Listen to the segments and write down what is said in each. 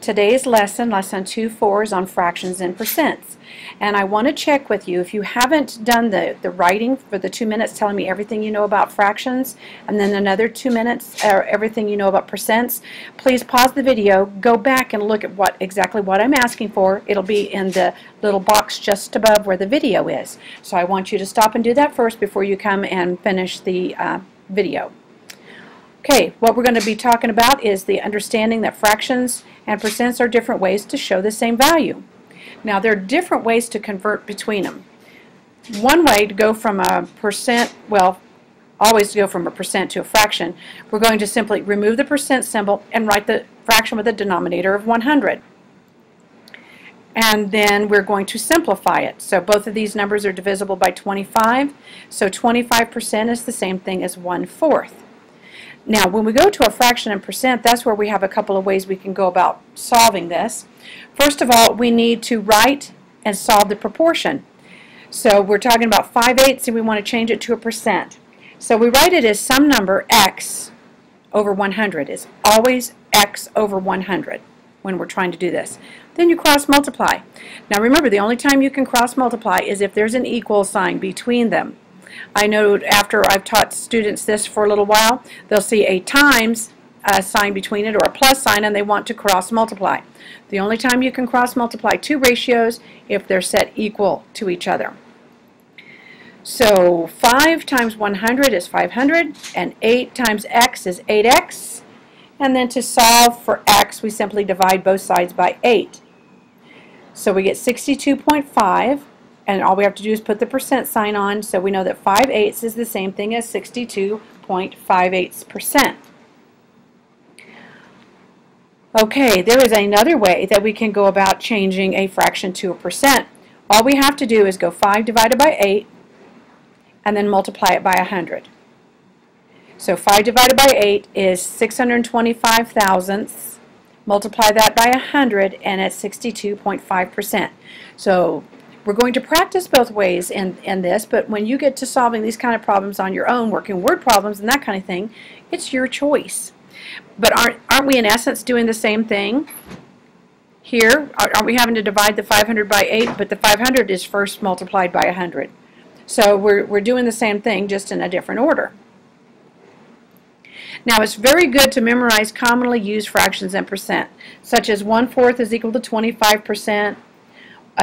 Today's lesson, lesson 2.4, is on fractions and percents. And I want to check with you, if you haven't done the writing for the 2 minutes telling me everything you know about fractions, and then another 2 minutes everything you know about percents, please pause the video, go back and look at exactly what I'm asking for. It'll be in the little box just above where the video is. So I want you to stop and do that first before you come and finish the video. Okay, what we're going to be talking about is the understanding that fractions and percents are different ways to show the same value. Now, there are different ways to convert between them. One way to go from a percent, well, always to go from a percent to a fraction, we're going to simply remove the percent symbol and write the fraction with a denominator of 100. And then we're going to simplify it. So both of these numbers are divisible by 25, so 25% is the same thing as 1/4. Now, when we go to a fraction and percent, that's where we have a couple of ways we can go about solving this. First of all, we need to write and solve the proportion. So we're talking about 5/8 and we want to change it to a percent. So we write it as some number x over 100. It's always x over 100 when we're trying to do this. Then you cross multiply. Now remember, the only time you can cross multiply is if there's an equal sign between them. I know after I've taught students this for a little while, they'll see a times sign between it or a plus sign and they want to cross multiply. The only time you can cross multiply two ratios if they're set equal to each other. So 5 times 100 is 500 and 8 times x is 8x. And then to solve for x, we simply divide both sides by 8. So we get 62.5. And all we have to do is put the percent sign on, so we know that 5/8 is the same thing as 62.58%. Okay, there is another way that we can go about changing a fraction to a percent. All we have to do is go 5 divided by 8 and then multiply it by 100. So 5 divided by 8 is 625 thousandths. Multiply that by 100 and it's 62.5%. So we're going to practice both ways in this, but when you get to solving these kind of problems on your own, working word problems and that kind of thing, it's your choice. But aren't we in essence doing the same thing here? Aren't we having to divide the 500 by 8, but the 500 is first multiplied by 100. So we're doing the same thing, just in a different order. Now, it's very good to memorize commonly used fractions and percent, such as 1/4 is equal to 25%.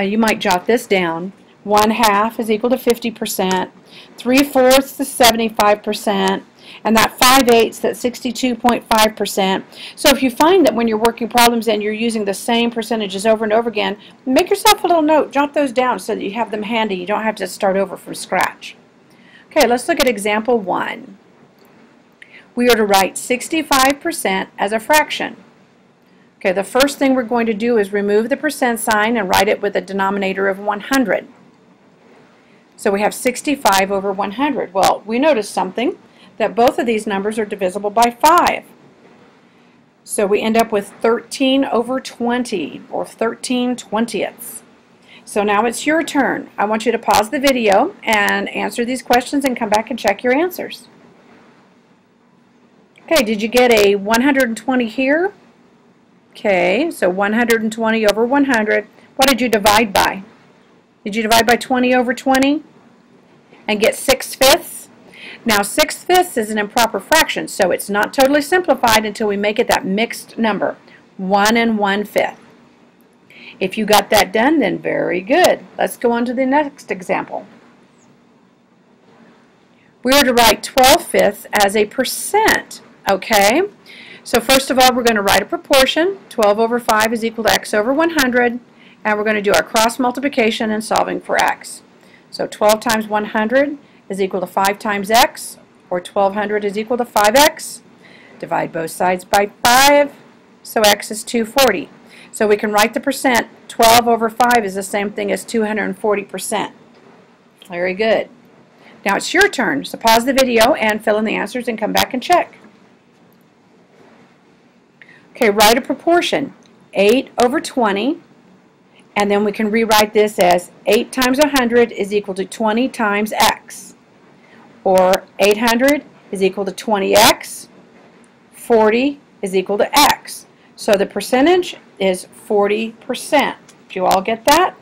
You might jot this down. 1/2 is equal to 50%. 3/4 is 75%. And that 5/8 that's 62.5%. So if you find that when you're working problems and you're using the same percentages over and over again, make yourself a little note. Jot those down so that you have them handy. You don't have to start over from scratch. Okay, let's look at example 1. We are to write 65% as a fraction. Okay, the first thing we're going to do is remove the percent sign and write it with a denominator of 100. So we have 65 over 100. Well, we noticed something, that both of these numbers are divisible by 5. So we end up with 13 over 20, or 13/20ths. So now it's your turn. I want you to pause the video and answer these questions and come back and check your answers. Okay, did you get a 120 here? Okay, so 120 over 100. What did you divide by? Did you divide by 20 over 20 and get 6/5? Now 6/5 is an improper fraction, so it's not totally simplified until we make it that mixed number, 1 and 1/5. If you got that done, then very good. Let's go on to the next example. We are to write 12/5 as a percent, okay? So first of all, we're going to write a proportion. 12 over 5 is equal to x over 100. And we're going to do our cross multiplication and solving for x. So 12 times 100 is equal to 5 times x, or 1200 is equal to 5x. Divide both sides by 5, so x is 240. So we can write the percent. 12 over 5 is the same thing as 240%. Very good. Now it's your turn, so pause the video and fill in the answers and come back and check. Okay, write a proportion, 8 over 20, and then we can rewrite this as 8 times 100 is equal to 20 times x, or 800 is equal to 20x, 40 is equal to x. So the percentage is 40%. Did you all get that?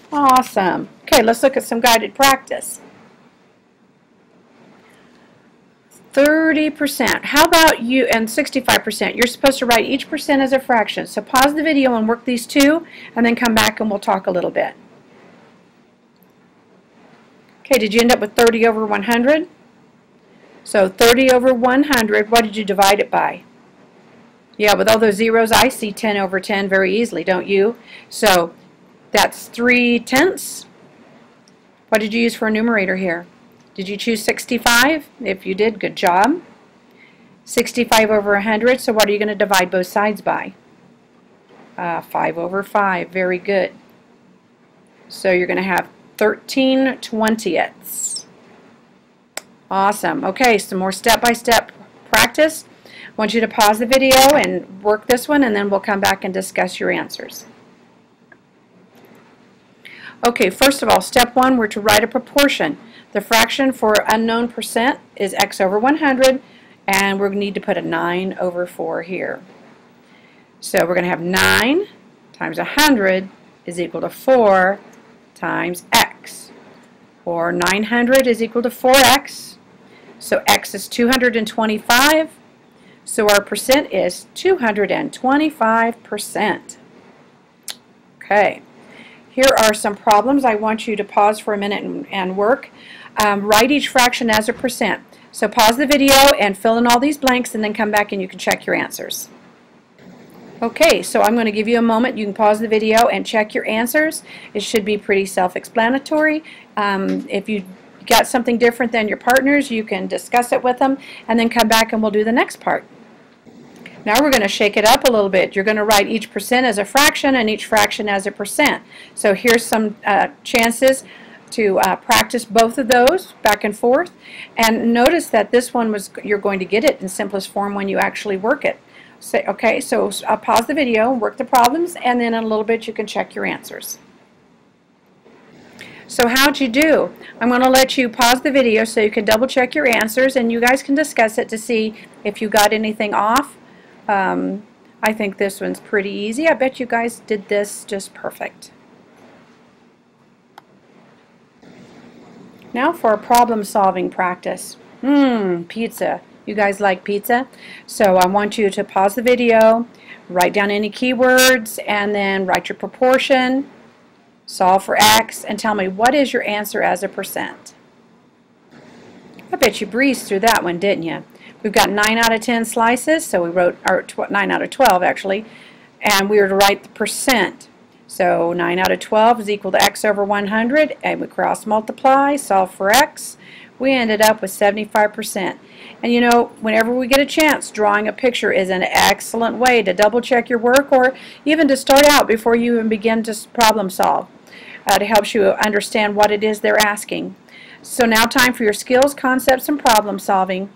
Awesome. Okay, let's look at some guided practice. 30%. How about you, and 65%. You're supposed to write each percent as a fraction. So pause the video and work these two, and then come back and we'll talk a little bit. Okay, did you end up with 30 over 100? So 30 over 100, what did you divide it by? Yeah, with all those zeros, I see 10 over 10 very easily, don't you? So that's 3/10. What did you use for a numerator here? Did you choose 65? If you did, good job. 65 over 100, so what are you going to divide both sides by? 5 over 5, very good. So you're going to have 13/20. Awesome. Okay, some more step-by-step practice. I want you to pause the video and work this one, and then we'll come back and discuss your answers. Okay, first of all, step 1, we're to write a proportion. The fraction for unknown percent is x over 100, and we need to put a 9 over 4 here. So we're going to have 9 times 100 is equal to 4 times x, or 900 is equal to 4x. So x is 225, so our percent is 225%. Okay, here are some problems. I want you to pause for a minute and work. Write each fraction as a percent. So pause the video and fill in all these blanks, and then come back and you can check your answers. Okay, so I'm going to give you a moment. You can pause the video and check your answers. It should be pretty self-explanatory. If you got something different than your partners, you can discuss it with them, and then come back and we'll do the next part. Now we're going to shake it up a little bit. You're going to write each percent as a fraction and each fraction as a percent. So here's some chances to practice both of those back and forth. And notice that this one you're going to get it in simplest form when you actually work it. Okay, so pause the video, work the problems, and then in a little bit you can check your answers. So how'd you do? I'm going to let you pause the video so you can double check your answers, and you guys can discuss it to see if you got anything off. I think this one's pretty easy. I bet you guys did this just perfect. Now for a problem-solving practice. Pizza. You guys like pizza? So I want you to pause the video, write down any keywords, and then write your proportion, solve for x, and tell me what is your answer as a percent. I bet you breezed through that one, didn't you? We've got 9 out of 10 slices, so we wrote, or 9 out of 12 actually, and we were to write the percent. So 9 out of 12 is equal to x over 100, and we cross multiply, solve for x. We ended up with 75%. And you know, whenever we get a chance, drawing a picture is an excellent way to double check your work, or even to start out before you even begin to problem solve. It helps you understand what it is they're asking. So now time for your skills, concepts, and problem solving.